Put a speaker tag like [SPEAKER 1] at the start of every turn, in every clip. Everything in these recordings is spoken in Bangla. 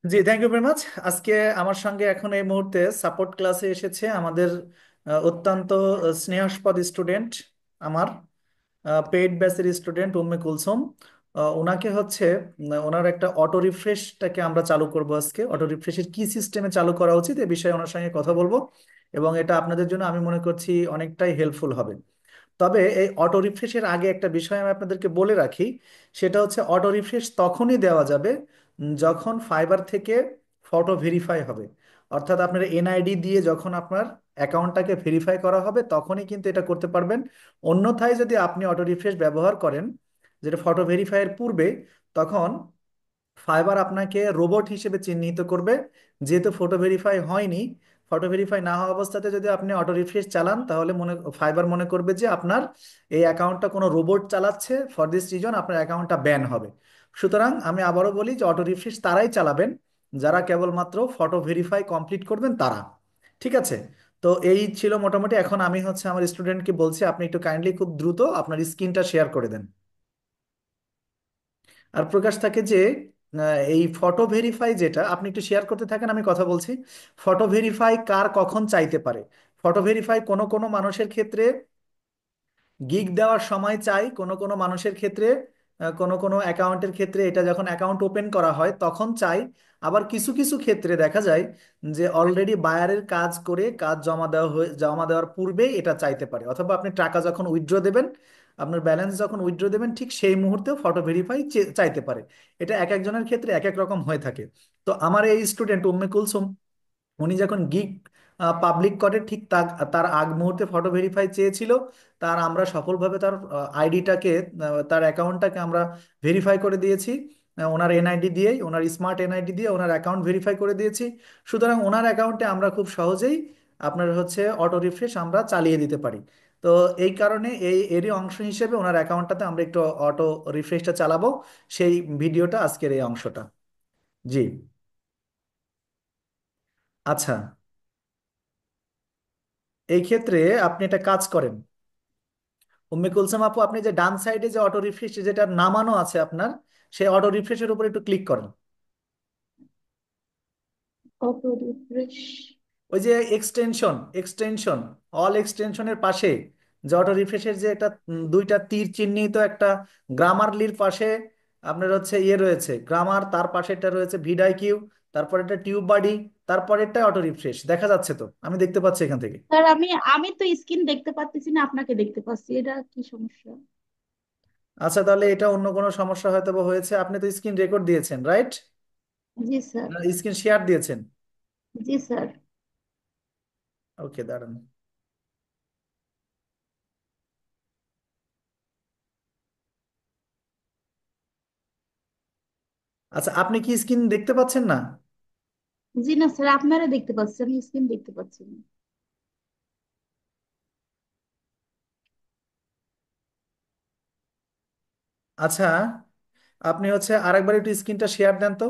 [SPEAKER 1] G, thank you very much. আজকে আমার সঙ্গে এখন এই মুহূর্তে সাপোর্ট ক্লাসে এসেছে আমাদের অত্যন্ত স্নেহাস্পদ স্টুডেন্ট, আমার পেইড ব্যাচের স্টুডেন্ট উম্মে কুলসুম। ওনাকে হচ্ছে ওনার একটা অটো রিফ্রেশটাকে আমরা চালু করব আজকে। অটো রিফ্রেশের কি সিস্টেমে চালু করা উচিত এ বিষয়ে ওনার সঙ্গে কথা বলবো, এবং এটা আপনাদের জন্য আমি মনে করছি অনেকটাই হেল্পফুল হবে। তবে এই অটো রিফ্রেশের আগে একটা বিষয় আমি আপনাদেরকে বলে রাখি। সেটা হচ্ছে অটো রিফ্রেশ তখনই দেওয়া যাবে যখন ফাইবার থেকে ফটো ভেরিফাই হবে। অর্থাৎ আপনার এনআইডি দিয়ে যখন আপনার অ্যাকাউন্টটাকে ভেরিফাই করা হবে তখনই কিন্তু এটা করতে পারবেন। অন্যথায় যদি আপনি অটো রিফ্রেশ ব্যবহার করেন, যেটা ফটো ভেরিফাইয়ের পূর্বে, তখন ফাইবার আপনাকে রোবট হিসেবে চিহ্নিত করবে। যেহেতু ফটো ভেরিফাই হয়নি, ফটো ভেরিফাই না হওয়া অবস্থাতে যদি আপনি অটো রিফ্রেশ চালান তাহলে ফাইবার মনে করবে যে আপনার এই অ্যাকাউন্টটা কোনো রোবট চালাচ্ছে। ফর দিস রিজন আপনার অ্যাকাউন্টটা ব্যান হবে। সুতরাং আমি আবারও বলি যে অটো রিফ্রেশ তারাই চালাবেন যারা কেবলমাত্র ফটো ভেরিফাই কমপ্লিট করবেন তারা। ঠিক আছে? তো এই ছিল মোটামুটি। এখন আমি হচ্ছে আমার স্টুডেন্টকে বলছি আপনি একটু কাইন্ডলি খুব দ্রুত আপনার স্ক্রিনটা শেয়ার করে দেন। আর প্রকাশ থাকে যে এই ফটো ভেরিফাই যেটা আপনি একটু শেয়ার করতে থাকেন, আমি কথা বলছি। ফটো ভেরিফাই কার কখন চাইতে পারে? ফটো ভেরিফাই কোনো কোনো মানুষের ক্ষেত্রে গিগ দেওয়ার সময় চাই, কোনো কোনো মানুষের ক্ষেত্রে কোনো কোনো অ্যাকাউন্টের ক্ষেত্রে এটা যখন অ্যাকাউন্ট ওপেন করা হয় তখন চাই। আবার কিছু কিছু ক্ষেত্রে দেখা যায় যে অলরেডি বায়ারের কাজ করে কাজ জমা দেওয়ার পূর্বেই এটা চাইতে পারে, অথবা আপনি টাকা যখন উইথড্র দেবেন, আপনার ব্যালেন্স যখন উইথড্র দেবেন ঠিক সেই মুহূর্তেও ফটো ভেরিফাই চাইতে পারে। এটা এক একজনের ক্ষেত্রে এক এক রকম হয়ে থাকে। তো আমার এই স্টুডেন্ট উম্মে কুলসুম, উনি যখন গিগ পাবলিক করে ঠিক তার তার আগ মুহূর্তে ফটো ভেরিফাই চেয়েছিল। তার আমরা সফলভাবে তার আইডিটাকে, তার অ্যাকাউন্টটাকে আমরা ভেরিফাই করে দিয়েছি। ওনার এনআইডি দিয়েই, ওনার স্মার্ট এনআইডি দিয়ে ওনার অ্যাকাউন্ট ভেরিফাই করে দিয়েছি। সুতরাং ওনার অ্যাকাউন্টে আমরা খুব সহজেই আপনার হচ্ছে অটো রিফ্রেশ আমরা চালিয়ে দিতে পারি। তো এই কারণে এরই অংশ হিসেবে ওনার অ্যাকাউন্টটাতে আমরা একটু অটো রিফ্রেশটা চালাবো। সেই ভিডিওটা আজকের এই অংশটা। জি। আচ্ছা, এই ক্ষেত্রে আপনি একটা কাজ করেন উম্মে কুলসুম আপু, আপনি যে ডান সাইডে যে অটো রিফ্রেশ যেটা নামানো আছে আপনার, সেই অটো রিফ্রেশের উপর একটু ক্লিক করেন।
[SPEAKER 2] Auto refresh.
[SPEAKER 1] ওই যে এক্সটেনশন এক্সটেনশন অল এক্সটেনশনের পাশে যে অটো রিফ্রেশের যে একটা দুইটা তীর চিহ্নিত একটা গ্রামারলির পাশে আপনার হচ্ছে ইয়ে রয়েছে গ্রামার, তার পাশেরটা রয়েছে ভিডাইকিউ, তারপর একটা টিউব বাডি, তারপরেরটা অটো রিফ্রেশ দেখা যাচ্ছে তো? আমি দেখতে পাচ্ছি এখান থেকে।
[SPEAKER 2] স্যার, আমি তো স্ক্রিন দেখতে পাচ্ছি না, আপনাকে দেখতে পাচ্ছি, এটা কি সমস্যা?
[SPEAKER 1] আচ্ছা, তাহলে এটা অন্য কোনো সমস্যা হয়তো বা হয়েছে। আপনি তো স্ক্রিন রেকর্ড দিয়েছেন, রাইট?
[SPEAKER 2] জি স্যার।
[SPEAKER 1] স্ক্রিন শেয়ার দিয়েছেন?
[SPEAKER 2] জি স্যার।
[SPEAKER 1] ওকে, দাঁড়ান। আচ্ছা, আপনি কি স্ক্রিন দেখতে পাচ্ছেন না?
[SPEAKER 2] জি না স্যার, আপনারা দেখতে পাচ্ছি, আমি স্ক্রিন দেখতে পাচ্ছি না।
[SPEAKER 1] আচ্ছা, আপনি হচ্ছে আরেকবার একটু স্ক্রিনটা শেয়ার দেন তো।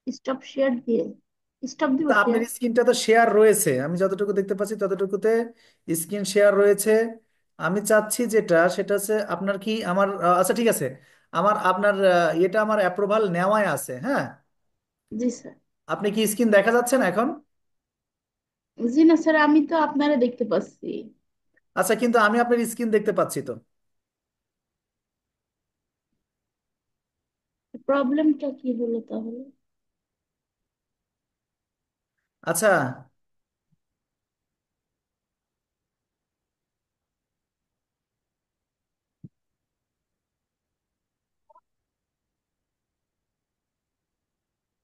[SPEAKER 2] স্টপ শেয়ার দিয়ে স্টপ দিব
[SPEAKER 1] তা আপনার
[SPEAKER 2] শেয়ার।
[SPEAKER 1] স্ক্রিনটা তো শেয়ার রয়েছে, আমি যতটুকু দেখতে পাচ্ছি ততটুকুতে স্ক্রিন শেয়ার রয়েছে। আমি চাচ্ছি যেটা সেটা হচ্ছে আপনার কি আমার আচ্ছা ঠিক আছে, আপনার এটা আমার অ্যাপ্রুভাল নেওয়াই আছে, হ্যাঁ।
[SPEAKER 2] জি স্যার।
[SPEAKER 1] আপনি কি স্ক্রিন দেখা যাচ্ছে না এখন?
[SPEAKER 2] জি না স্যার, আমি তো আপনারা দেখতে পাচ্ছি।
[SPEAKER 1] আচ্ছা, কিন্তু আমি আপনার স্ক্রিন দেখতে পাচ্ছি তো।
[SPEAKER 2] প্রবলেমটা কি হলো তাহলে?
[SPEAKER 1] আচ্ছা,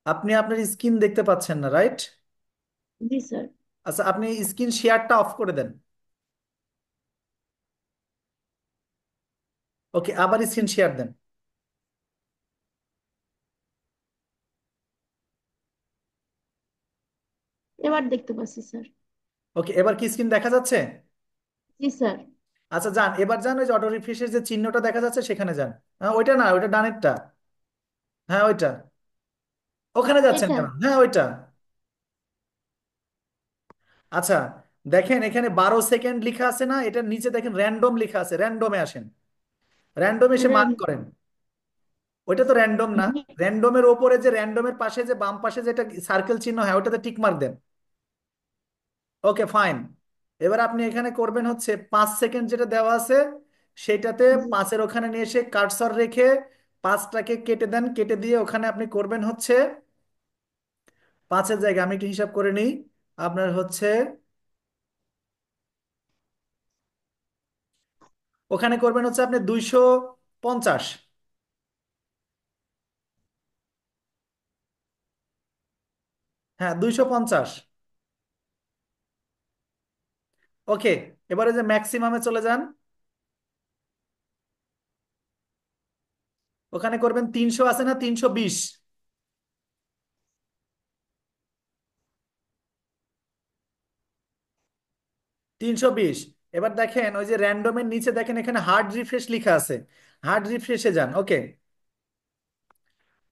[SPEAKER 1] আপনি আপনার স্ক্রিন দেখতে পাচ্ছেন না, রাইট?
[SPEAKER 2] জি স্যার।
[SPEAKER 1] আচ্ছা, আপনি স্ক্রিন শেয়ারটা অফ করে দেন। ওকে, আবার স্ক্রিন শেয়ার দেন।
[SPEAKER 2] এবার দেখতে পাচ্ছি স্যার।
[SPEAKER 1] ওকে, এবার কি স্ক্রিন দেখা যাচ্ছে?
[SPEAKER 2] জি স্যার।
[SPEAKER 1] আচ্ছা, যান, এবার যান ওই যে অটো রিফ্রেশের যে চিহ্নটা দেখা যাচ্ছে সেখানে যান। হ্যাঁ, ওইটা না, ওইটা ডানেরটা। হ্যাঁ, ওইটা। ওখানে যাচ্ছেন
[SPEAKER 2] এটা।
[SPEAKER 1] কেন? হ্যাঁ, ওইটা। আচ্ছা, দেখেন এখানে 12 সেকেন্ড লেখা আছে না? এটার নিচে দেখেন র্যান্ডম লেখা আছে, র্যান্ডমে আসেন। র্যান্ডম এসে মার্ক
[SPEAKER 2] র্যাম।
[SPEAKER 1] করেন। ওইটা তো র্যান্ডম না। র্যান্ডমের ওপরে যে র্যান্ডমের পাশে যে বাম পাশে যেটা সার্কেল চিহ্ন হয় ওটাতে টিক মার্ক দেন। Okay fine. এবার আপনি এখানে করবেন হচ্ছে 5 সেকেন্ড যেটা দেওয়া আছে সেটাতে
[SPEAKER 2] জি।
[SPEAKER 1] পাঁচের ওখানে নিয়ে এসে কার্সর রেখে পাঁচটাকে কেটে দেন, কেটে দিয়ে ওখানে আপনি করবেন হচ্ছে পাঁচের জায়গায় আমি একটু হিসাব করে নিই। আপনার হচ্ছে ওখানে করবেন হচ্ছে আপনি 250। হ্যাঁ 250। ওকে, এবারে যে ম্যাক্সিমামে চলে যান, ওখানে করবেন 300 আছে না, 320। 320। এবার দেখেন ওই যে র্যান্ডমের নিচে দেখেন এখানে হার্ড রিফ্রেশ লেখা আছে, হার্ড রিফ্রেশে যান। ওকে,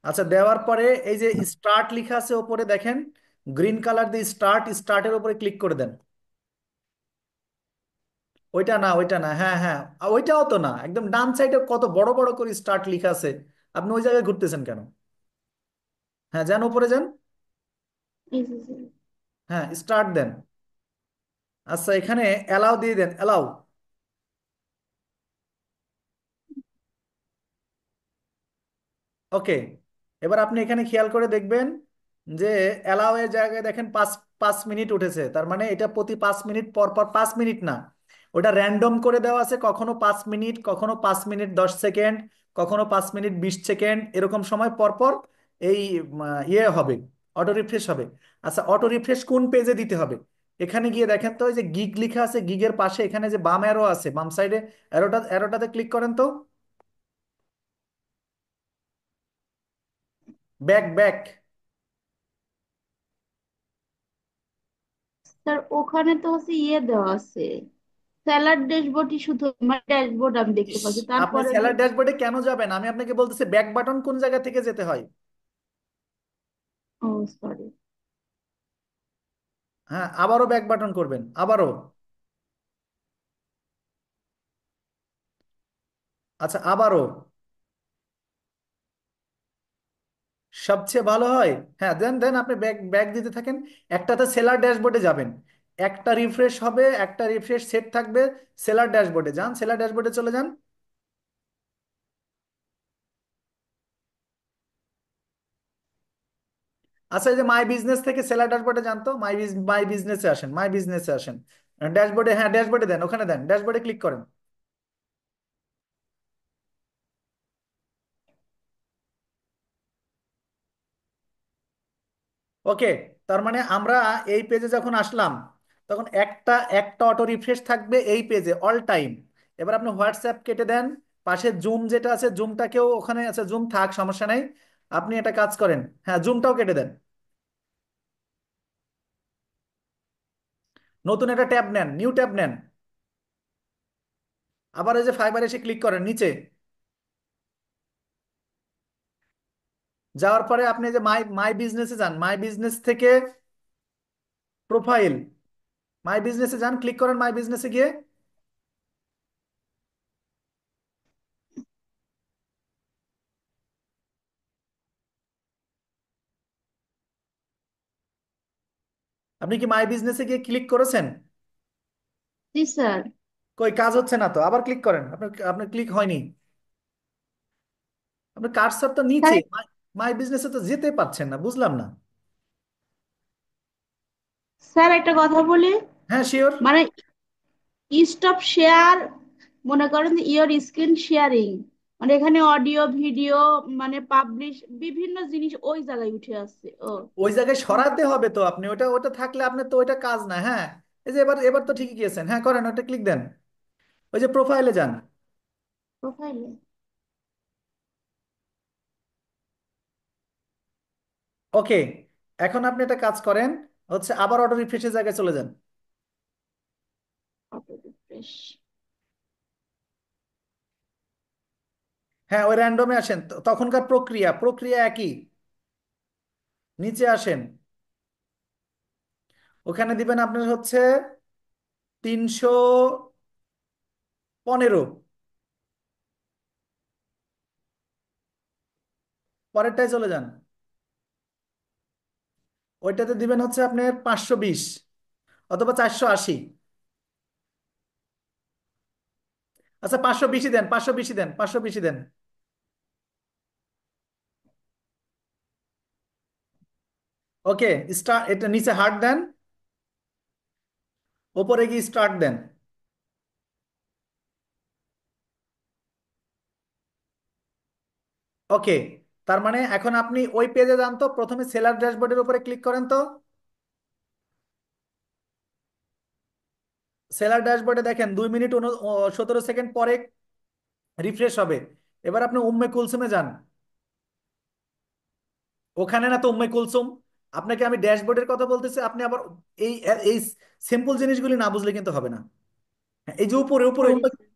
[SPEAKER 1] আচ্ছা দেওয়ার পরে এই যে স্টার্ট লেখা আছে ওপরে দেখেন, গ্রিন কালার দিয়ে স্টার্ট, স্টার্টের উপরে ক্লিক করে দেন। ওইটা না, ওইটা না, হ্যাঁ হ্যাঁ, ওইটাও তো না, একদম ডান সাইডে কত বড় বড় করে স্টার্ট লেখা আছে, আপনি ওই জায়গায় ঘুরতেছেন কেন? হ্যাঁ যান, উপরে যান।
[SPEAKER 2] এই যে যে।
[SPEAKER 1] হ্যাঁ স্টার্ট দেন। আচ্ছা এখানে অ্যালাউ দিয়ে দেন, অ্যালাউ। ওকে, এবার আপনি এখানে খেয়াল করে দেখবেন যে অ্যালাউ এর জায়গায় দেখেন 5 5 মিনিট উঠেছে, তার মানে এটা প্রতি 5 মিনিট পর পর, 5 মিনিট না, ওটা র্যান্ডম করে দেওয়া আছে, কখনো 5 মিনিট, কখনো 5 মিনিট 10 সেকেন্ড, কখনো 5 মিনিট 20 সেকেন্ড, এরকম সময় পর পর এই ইয়ে হবে, অটো রিফ্রেশ হবে। আচ্ছা অটো রিফ্রেশ কোন পেজে দিতে হবে? এখানে গিয়ে দেখেন তো ওই যে গিগ লেখা আছে, গিগের পাশে এখানে যে বাম অ্যারো আছে, বাম সাইডে অ্যারোটাতে ক্লিক করেন তো। Back back.
[SPEAKER 2] স্যার ওখানে তো হচ্ছে ইয়ে দেওয়া আছে, স্যালাড ড্যাশবোর্ডই শুধু, মানে ড্যাশবোর্ড আমি দেখতে
[SPEAKER 1] ইস,
[SPEAKER 2] পাচ্ছি,
[SPEAKER 1] আপনি
[SPEAKER 2] তারপরে
[SPEAKER 1] স্যালাড ড্যাশবোর্ডে কেন যাবেন? আমি আপনাকে বলতেছি ব্যাক বাটন কোন জায়গা থেকে যেতে হয়।
[SPEAKER 2] ও সরি।
[SPEAKER 1] হ্যাঁ আবারও ব্যাক বাটন করবেন, আবারও। আচ্ছা আবারও। সবচেয়ে ভালো হয়, হ্যাঁ দেন দেন, আপনি ব্যাক ব্যাক দিতে থাকেন। একটাতে সেলার ড্যাশবোর্ডে যাবেন, একটা রিফ্রেশ হবে, একটা রিফ্রেশ সেট থাকবে, সেলার ড্যাশবোর্ডে যান, সেলার ড্যাশবোর্ডে চলে যান। আচ্ছা এই যে মাই বিজনেস থেকে সেলার ড্যাশবোর্ডে যান তো, মাই বিজনেসে আসেন, মাই বিজনেসে আসেন। ড্যাশবোর্ডে, হ্যাঁ ড্যাশবোর্ডে দেন, ওখানে দেন, ড্যাশবোর্ডে ক্লিক করেন। ওকে, তার মানে আমরা এই পেজে যখন আসলাম তখন একটা একটা অটো রিফ্রেশ থাকবে এই পেজে অল টাইম। এবার আপনি হোয়াটসঅ্যাপ কেটে দেন, পাশে জুম যেটা আছে জুমটাকেও ওখানে আছে, জুম থাক সমস্যা নাই। আপনি একটা কাজ করেন, হ্যাঁ জুমটাও কেটে দেন, নতুন একটা ট্যাব নেন, নিউ ট্যাব নেন। আবার এই যে ফাইবার এসে ক্লিক করেন নিচে, যাওয়ার পরে আপনি যে মাই মাই বিজনেসে যান, মাই বিজনেস থেকে প্রোফাইল, মাই বিজনেসে যান, ক্লিক করেন মাই বিজনেসে গিয়ে। আপনি কি মাই বিজনেসে গিয়ে ক্লিক করেছেন?
[SPEAKER 2] জি স্যার।
[SPEAKER 1] কই কাজ হচ্ছে না তো, আবার ক্লিক করেন, আপনার আপনার ক্লিক হয়নি। আপনার কার্সর তো নিচে,
[SPEAKER 2] স্যার
[SPEAKER 1] মাই বিজনেসে তো যেতে পারছেন না, বুঝলাম না।
[SPEAKER 2] স্যার একটা কথা বলি,
[SPEAKER 1] হ্যাঁ শিওর।
[SPEAKER 2] মানে স্টপ শেয়ার, মনে করেন যে ইওর স্ক্রিন শেয়ারিং, মানে এখানে অডিও ভিডিও, মানে পাবলিশ বিভিন্ন জিনিস ওই জায়গায় উঠে আসছে। ও
[SPEAKER 1] ওই জায়গায় সরাতে হবে তো, আপনি ওটা ওটা থাকলে আপনার তো ওইটা কাজ না। হ্যাঁ এই যে এবার এবার তো ঠিকই গিয়েছেন, হ্যাঁ করেন, ওটা ক্লিক দেন, ওই যে প্রোফাইলে যান।
[SPEAKER 2] প্রোফাইলে।
[SPEAKER 1] ওকে, এখন আপনি একটা কাজ করেন, হচ্ছে আবার অটো রিফ্রেশের জায়গায় চলে যান।
[SPEAKER 2] Auto refresh.
[SPEAKER 1] হ্যাঁ ওই র্যান্ডমে আসেন, তখনকার প্রক্রিয়া প্রক্রিয়া একই। নিচে আসেন, ওখানে দিবেন আপনার হচ্ছে 315। পরেরটায় চলে যান। ওইটাতে দিবেন হচ্ছে আপনার 520 অথবা 480। আচ্ছা 520ই দেন, 520ই দেন, 520ই দেন। ওকে, স্টার্ট, এটা নিচে হার্ট দেন, ওপরে গিয়ে স্টার্ট দেন। ওকে, তার মানে এখন আপনি ওই পেজে যান তো, প্রথমে সেলার ড্যাশবোর্ডের উপরে ক্লিক করেন তো। সেলার ড্যাশবোর্ডে দেখেন 2 মিনিট 17 সেকেন্ড পরে রিফ্রেশ হবে। এবার আপনি উম্মে কুলসুমে যান। ওখানে না তো উম্মে কুলসুম, আপনাকে আমি ড্যাশবোর্ডের কথা বলতেছি, আপনি আবার এই এই সিম্পল জিনিসগুলি না বুঝলে কিন্তু হবে না। হ্যাঁ, এই যে উপরে উপরে
[SPEAKER 2] সরি
[SPEAKER 1] উম্মে,
[SPEAKER 2] স্যার।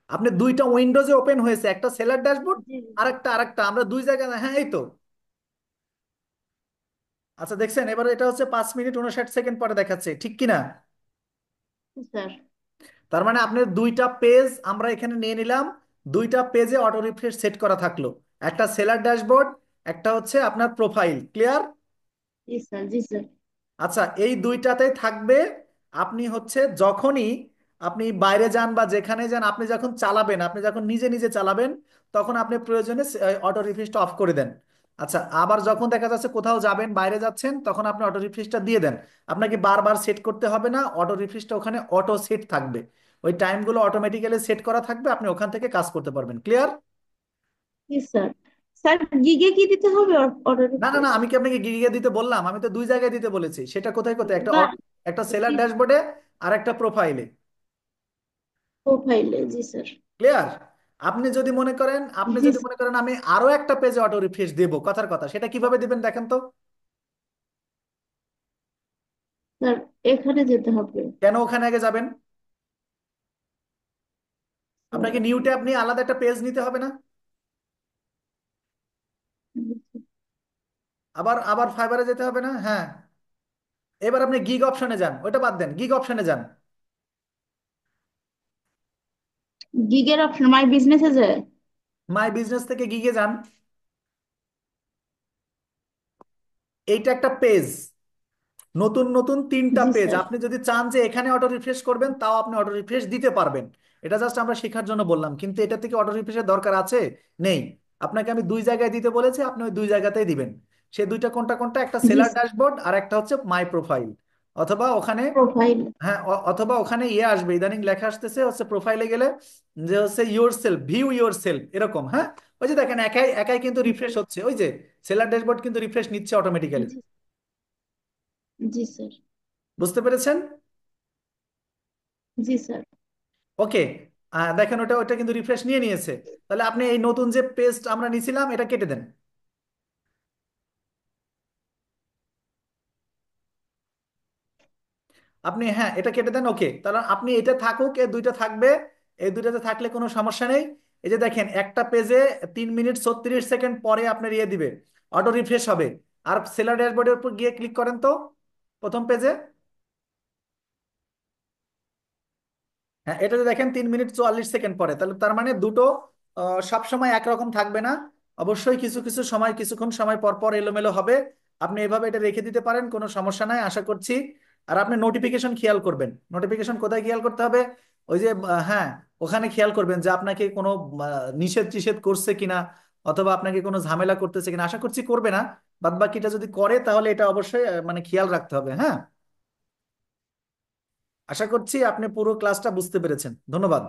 [SPEAKER 1] আপনি দুইটা উইন্ডোজে ওপেন হয়েছে, একটা সেলার ড্যাশবোর্ড,
[SPEAKER 2] জি জি
[SPEAKER 1] আরেকটা আমরা দুই জায়গায়, হ্যাঁ এই তো। আচ্ছা দেখছেন, এবার এটা হচ্ছে 5 মিনিট 59 সেকেন্ড পরে দেখাচ্ছে, ঠিক কি না?
[SPEAKER 2] স্যার।
[SPEAKER 1] তার মানে আপনার দুইটা পেজ আমরা এখানে নিয়ে নিলাম, দুইটা পেজে অটো রিফ্রেশ সেট করা থাকলো, একটা সেলার ড্যাশবোর্ড, একটা হচ্ছে আপনার প্রোফাইল। ক্লিয়ার?
[SPEAKER 2] জি স্যার। জি স্যার।
[SPEAKER 1] আচ্ছা, এই দুইটাতেই থাকবে। আপনি হচ্ছে যখনই আপনি বাইরে যান বা যেখানে যান, আপনি যখন চালাবেন, আপনি যখন নিজে নিজে চালাবেন, তখন আপনি প্রয়োজনে অটো রিফ্রেশটা অফ করে দেন। আচ্ছা, আবার যখন দেখা যাচ্ছে কোথাও যাবেন, বাইরে যাচ্ছেন, তখন আপনি অটো রিফ্রেশটা দিয়ে দেন। আপনাকে বারবার সেট করতে হবে না, অটো রিফ্রেশটা ওখানে অটো সেট থাকবে। ওই টাইমগুলো অটোমেটিক্যালি সেট করা থাকবে, আপনি ওখান থেকে কাজ করতে পারবেন। ক্লিয়ার?
[SPEAKER 2] জি স্যার। স্যার গিগে কি দিতে হবে অর্ডার
[SPEAKER 1] না না না,
[SPEAKER 2] রিফ্রেশ?
[SPEAKER 1] আমি কি আপনাকে গিগে দিতে বললাম? আমি তো দুই জায়গায় দিতে বলেছি। সেটা কোথায় কোথায়? একটা
[SPEAKER 2] না।
[SPEAKER 1] একটা সেলার ড্যাশবোর্ডে আর একটা প্রোফাইলে।
[SPEAKER 2] প্রোফাইলে, জি স্যার।
[SPEAKER 1] ক্লিয়ার? আপনি
[SPEAKER 2] জি
[SPEAKER 1] যদি মনে করেন আমি আরো একটা পেজে অটো রিফ্রেশ দেবো, কথার কথা, সেটা কিভাবে দিবেন দেখেন তো।
[SPEAKER 2] স্যার, এখানে যেতে হবে।
[SPEAKER 1] কেন ওখানে আগে যাবেন? আপনাকে নিউ ট্যাব নিয়ে আলাদা একটা পেজ নিতে হবে না? আবার আবার ফাইবারে যেতে হবে না? হ্যাঁ। এবার আপনি গিগ অপশনে যান, ওটা বাদ দেন, গিগ অপশনে যান।
[SPEAKER 2] গিগের অপশন মাই বিজনেসে যায়।
[SPEAKER 1] মাই বিজনেস থেকে গিগে যান। এইটা একটা পেজ, নতুন নতুন তিনটা
[SPEAKER 2] জি
[SPEAKER 1] পেজ।
[SPEAKER 2] স্যার।
[SPEAKER 1] আপনি যদি চান যে এখানে অটো রিফ্রেশ করবেন, তাও আপনি অটো রিফ্রেশ দিতে পারবেন। এটা জাস্ট আমরা শেখার জন্য বললাম, কিন্তু এটা থেকে অটো রিফ্রেশের দরকার আছে? নেই। আপনাকে আমি দুই জায়গায় দিতে বলেছি, আপনি ওই দুই জায়গাতেই দিবেন। সে দুইটা কোনটা কোনটা? একটা
[SPEAKER 2] জি
[SPEAKER 1] সেলার
[SPEAKER 2] স্যার।
[SPEAKER 1] ড্যাশবোর্ড আর একটা হচ্ছে মাই প্রোফাইল। অথবা ওখানে,
[SPEAKER 2] প্রোফাইল।
[SPEAKER 1] হ্যাঁ, অথবা ওখানে ইয়ে আসবে, ইদানিং লেখা আসতেছে হচ্ছে প্রোফাইলে গেলে, যে হচ্ছে your self, view your self, এরকম। হ্যাঁ, ওই যে দেখেন একাই একাই কিন্তু রিফ্রেশ হচ্ছে, ওই যে সেলার ড্যাশবোর্ড কিন্তু রিফ্রেশ নিচ্ছে অটোমেটিক্যালি।
[SPEAKER 2] জি। জি স্যার।
[SPEAKER 1] বুঝতে পেরেছেন?
[SPEAKER 2] জি স্যার।
[SPEAKER 1] ওকে, দেখেন ওটা ওটা কিন্তু রিফ্রেশ নিয়ে নিয়েছে। তাহলে আপনি এই নতুন যে পেজ আমরা নিছিলাম, এটা কেটে দেন। আপনি, হ্যাঁ, এটা কেটে দেন। ওকে, তাহলে আপনি এটা থাকুক, এই দুইটা থাকবে। এই দুইটাতে থাকলে কোনো সমস্যা নেই। এই যে দেখেন একটা পেজে 3 মিনিট 36 সেকেন্ড পরে আপনার ইয়ে দিবে, অটো রিফ্রেশ হবে। আর সেলার ড্যাশবোর্ডের উপর গিয়ে ক্লিক করেন তো, প্রথম পেজে। হ্যাঁ, এটাতে দেখেন 3 মিনিট 44 সেকেন্ড পরে। তাহলে তার মানে দুটো সব সময় একরকম থাকবে না, অবশ্যই কিছু কিছু সময়, কিছুক্ষণ সময় পর পর এলোমেলো হবে। আপনি এভাবে এটা রেখে দিতে পারেন, কোনো সমস্যা নাই আশা করছি। আর আপনি নোটিফিকেশন খেয়াল করবেন। নোটিফিকেশন কোথায় খেয়াল করতে হবে? ওই যে হ্যাঁ, ওখানে খেয়াল করবেন যে আপনাকে কোনো নিষেধ টিষেধ করছে কিনা, অথবা আপনাকে কোনো ঝামেলা করতেছে কিনা। আশা করছি করবে না। বাদ বাকিটা যদি করে, তাহলে এটা অবশ্যই মানে খেয়াল রাখতে হবে। হ্যাঁ, আশা করছি আপনি পুরো ক্লাসটা বুঝতে পেরেছেন। ধন্যবাদ।